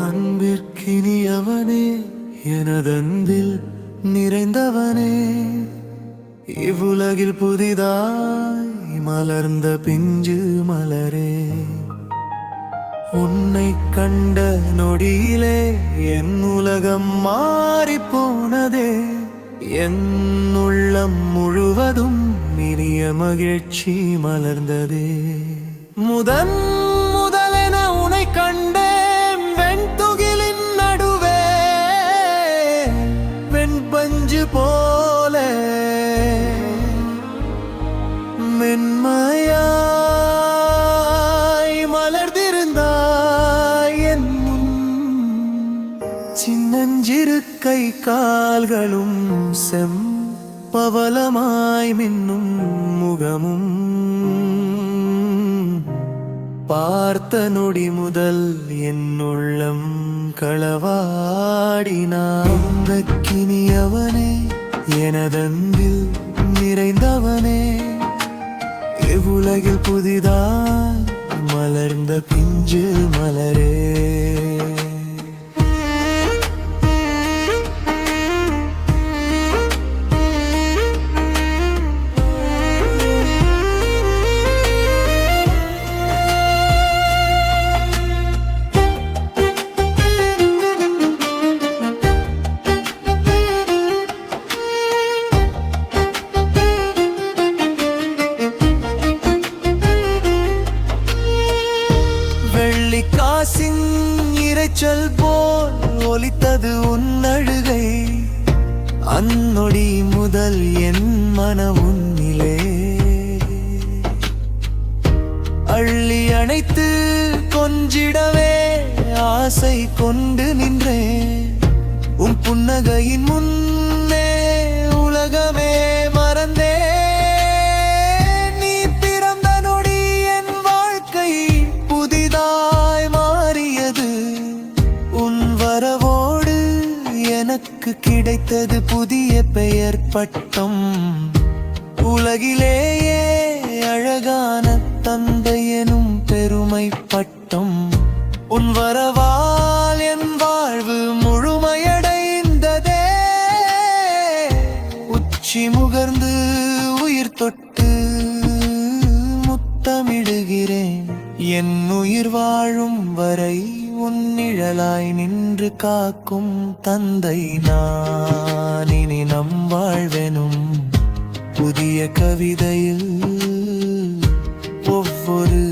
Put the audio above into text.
அன்பிற்கினியவனே, எனதன்பில் நிறைந்தவனே, இவ்வுலகில் புதிதாய் மலர்ந்த பிஞ்சு மலரே, உன்னை கண்ட நொடியிலே என் உலகம் மாறிப்போனதே. என் உள்ளம் முழுவதும் இனிய மகிழ்ச்சி மலர்ந்ததே. முதலென உன்னை கண்டேன் வெண்துகிலின் நடுவே, வெண்பஞ்சு போல மென்மையாய் மலர்ந்திருந்தாய் என் முன். சின்னஞ்சிறு கை கால்களும் செம்பவளமாய் மின்னும் முகமும் பார்த்த நொடி முதல் என் உள்ளம் களவாடினான். எனதன்பில் நிறைந்தவனே, இவ்வுலகில் புதிதாய் மலர்ந்த பிஞ்சு மலரே. காசின் இரைச்சல் போல் ஒலித்தது உன் அழுகை. அந்நொடி முதல் என் மன உன்னிலே அள்ளி அணைத்து கொஞ்சிடவே ஆசை கொண்டு நின்றேன். உன் புன்னகையின் முன்னே உலகமே மறந்தே. எனக்கு கிடைத்தது புதிய பெயர் பட்டம். உலகிலேயே அழகான தந்தை எனும் பெருமை பட்டம். உன் வரவால் என் வாழ்வு முழுமையடைந்ததே. உச்சி முகர்ந்து உயிர் தொட்டு முத்தமிடுகிறேன். என் உயிர் வாழும் வரை உன் நிழலாய் நின்று காக்கும் தந்தை நான். இனி நம் வாழ்வெனும் புதிய கவிதையில் ஒவ்வொரு